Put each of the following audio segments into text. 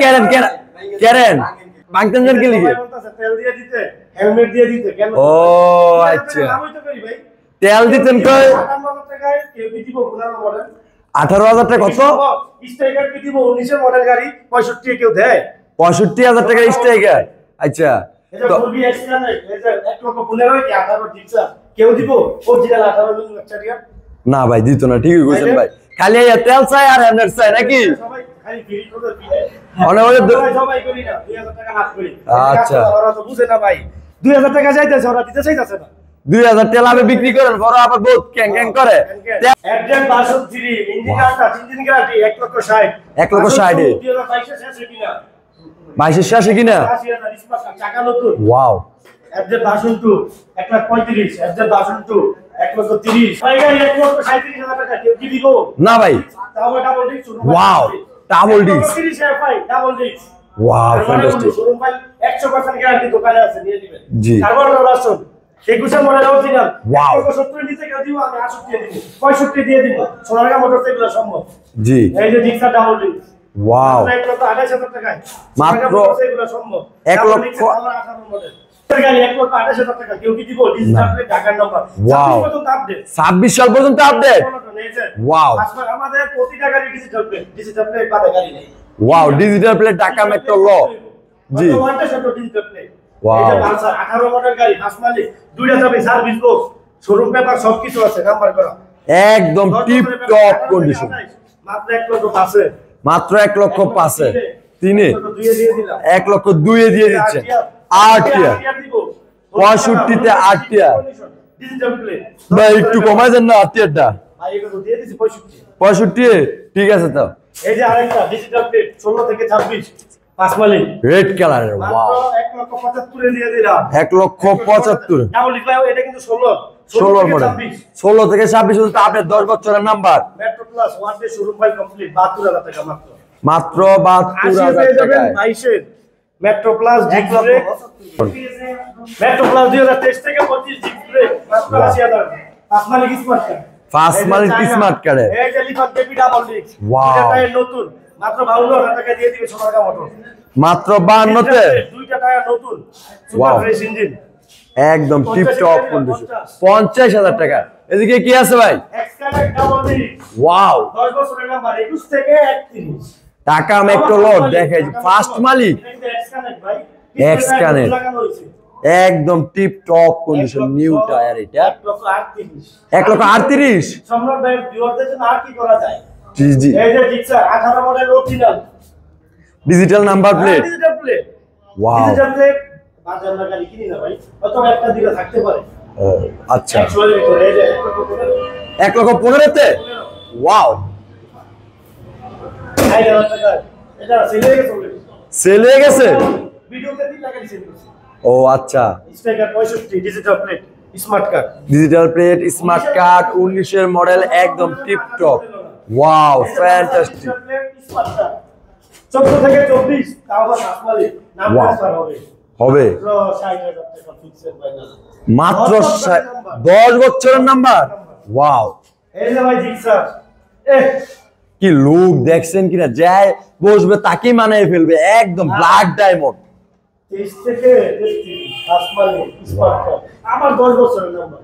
Karen Karen বাংলাদেশের কি লিখে তেল দিয়ে দিতে হেলমেট দিয়ে দিতে কেন ও আচ্ছা আমি তো করি ভাই তেল দিতেন কই 18,000 টাকায় কেউ কি দিব 15 মডেল 18,000 টাকা কত স্ট্রাইকার কি দিব 19 এর মডেল গাড়ি 65 এ কেউ দেয় 65,000 টাকা স্ট্রাইকার আচ্ছা এটা ফুলবি এক্সট্রা নাই এই যে 1,15,000 কি 18 দিছা কেউ দিব অরিজিনাল 18 মিলি টাকা না ভাই দিত না ঠিকই কইছেন ভাই খালি এই তেল চাই আর হেলমেট চাই নাকি সবাই খালি ফ্রি করে দিলে সবাই করি না 2000 টাকা হাত করি আচ্ছা ওরা তো বুঝে না ভাই 2000 টাকা চাইতেছে ওরা দিতে চাইতেছে না 2000 তেল আমি বিক্রি করেন বড় আবার বহুত ক্যাং ক্যাং করে একজন ভার্সন 3 ইঞ্জিনটা ইঞ্জিন গ্যারান্টি 1,60,000 1,60,000 এ 2022 শেষ হয়ে কিনা 22 শেষে কিনা 80,000 স্মার্ট চাকা নতুন ওয়াও একজন ভার্সন 2 1,35,000 একজন ভার্সন 2 1,30,000 ভাই গাড়ি 1,37,000 টাকা কেউ কি দিব না ভাই তাও double disc wow double disc 30 ভাই double disc wow fantastic showroom ভাই 100% গ্যারান্টি দোকানে আছে নিয়ে দিবেন জি কার্বন রাসন 21 মডেল অরিজিনাল ওয়াও 170 নিচে কেউ দিব আমি 68 দিয়ে দিব 65 দিয়ে দিব সোনারগা মোটর থেকে এগুলো সম্ভব জি এই যে ডিক্সা ডাবল ডিস্ক ওয়াও 1,28,000 টাকায় মাত্র 1 লক্ষ 18 মডেল গাড়ি 1,28,000 টাকা কেউ কি দিব ডিজিটাল প্লেট ঢাকার নাম্বার 26 পর্যন্ত আপডেট 26 সাল পর্যন্ত আপডেট ওয়াও আমাদের প্রতিটা গাড়ি ডিজিটাল প্লেট বাদে গাড়ি নেই wow digital plate Dhaka metro ল জি ডিজিটাল প্লেট ওয়াও এই যে পালসার 18 মডেল গাড়ি ফার্স্ট মালিক দুইটা চাবি সার্ভিস বক্স শোরুম পেপার সবকিছু আছে নাম্বার করা একদম টিপ টপ কন্ডিশন মাত্র 1 লক্ষ পাশে মাত্র 1 লক্ষ পাশে তিনে 1 লক্ষ 2 এ দিয়ে দিচ্ছে 8 টিয়ার 65 তে 8 টিয়ার ডিজিটাল প্লেট ভাই একটু কমাই দেন না 8 টিয়ারটা ভাই এগুলো দিয়ে দিছি 65 65 ঠিক আছে তো এই যে আরেকটা ডিজিটাল প্লেট 16 থেকে 26 পাঁচ মালিক রেড কালারের ওয়াও 1 লক্ষ 75 এ দিয়ে দিলাম 1 লক্ষ 75 ডাবল ডিস্ক ভাই এটা কিন্তু 16 মডেল 16 থেকে 26 পর্যন্ত আপনি 10 বছরের number metro plus one day showroom ভাই কমপ্লিট 72,000 টাকা মাত্র 72,000 টাকা 22 এর metro plus disc brake metro plus 2023 থেকে 25 ডিস্ক ব্রেক মাত্র 80,000 পাঁচ মালিক স্মার্ট কার্ড ফার্স্ট মালিক স্মার্ট কার্ড এই যে লিফার কেপি ডাবল ডিস্ক এটা টায়ার নতুন মাত্র 52,000 টাকা দিয়ে দিবে সোনারগা মোটর মাত্র 52 তে দুইটা টায়ার নতুন সুপার ফ্রেশ ইঞ্জিন একদম টিপ টপ কন্ডিশন 50,000 টাকা এদিকে কি আছে ভাই এক্সকানেক্ট ডাবল ডিস্ক ওয়াও 10 বছরের নাম্বার 21 থেকে 31 ঢাকা মেট্রো লট দেখে ফার্স্ট মালিক এক্সকানেক্ট ভাই এক্সকানেক্ট একদম tip top condition new tyre এটা 1 লক্ষ 38 সম্রাট ভাই ভিউয়ারদের জন্য আর কি করা যায় জি জি এই যে Gixxer 18 model original digital number plate digital plate wow digital plate বাজার না গাড়ি কিনি না ভাই অথবা একটা দিকে থাকতে পারে ও আচ্ছা 100 এর ভিতরে এই যে 1 লক্ষ 15 তে ওয়াও 6000 টাকা এটা সেল হয়ে গেছে সেল হয়ে গেছে ভিডিওতে 3 টাকা দিছেন ও আচ্ছা striker 65 digital plate smart card digital plate smart card 19 এর মডেল একদম টিপ টপ ওয়াও ফ্যান্টাস্টিক 14 থেকে 24 তাও আবার আসমালি নাম ট্রান্সফার হবে 60,000 টাকা ফিক্সড ফাইনাল মাত্র 10 বছরের নাম্বার ওয়াও এই যে ভাই জিক্সার কি লুক দেখছেন কিনা যায় বসবে তাকেই মানায় ফেলবে একদম ব্ল্যাক ডায়মন্ড 23 থেকে 33 আসমালি স্মার্ট কার্ড আমার 10 বছরের নাম্বার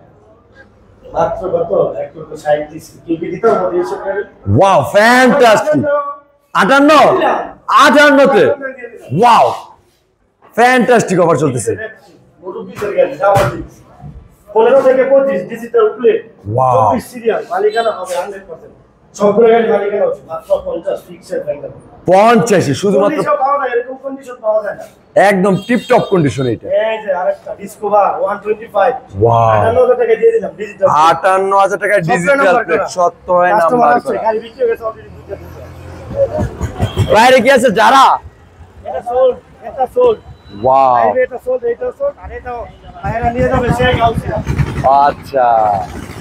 মাত্র কত 1,60,000 কি দিতে হবে এই সরকার ওয়াও ফ্যান্টাস্টিক 58 তে ওয়াও ফ্যান্টাস্টিক অফার চলতেছে 15 থেকে 25 ডিজিটাল প্লেট ওয়াও 24 সিরিয়াল মালিকানা হবে 100% সবগুলো গাড়ি মালিকানা হবে মাত্র 50 ফিক্সড ফাইনাল 50 শুধুমাত্র পাওয়া যায় এরকম কন্ডিশন পাওয়া যায় না একদম টিপ টপ কন্ডিশন এটা এই যে আরেকটা ডিসকভার 125 ওয়াও 58,000 টাকা দিয়ে দিলাম ডিজিটাল 58,000 টাকা ডিজিটাল প্লেট 70 নাম্বার করা গাড়ি বিক্রি হয়ে গেছে অলরেডি বাইরে কি আছে যারা এটা সোল্ড ওয়াও এটা সোল্ড আর এটা বাইরে নিয়ে যাবে সে গাউসিয়া আচ্ছা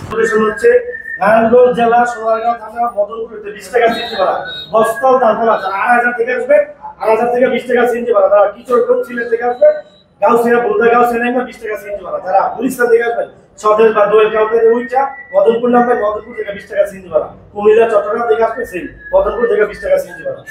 লোকেশন হচ্ছে নারায়ণগঞ্জ জেলা সোনারগাঁও থানা মদনপুরতে 20 টাকা সিএনজি ভাড়া বস্তাল দাঁতলা 8000 থেকে আসবে 8000 থেকে 20 টাকা সিএনজি ভাড়া যারা কিশোরগঞ্জ সিলেট থেকে আসবে গাউসিয়া বুলদা গাউসিয়া নামে 20 টাকা সিএনজি ভাড়া যারা গুলিস্তান থেকে আসবে সদর বা দোয়েল কাউন্টারে উইটা মদনপুর নামে মদনপুর থেকে 20 টাকা সিএনজি ভাড়া কুমিল্লা চট্টগ্রাম থেকে আসবে সেই মদনপুর থেকে 20 টাকা সিএনজি ভাড়া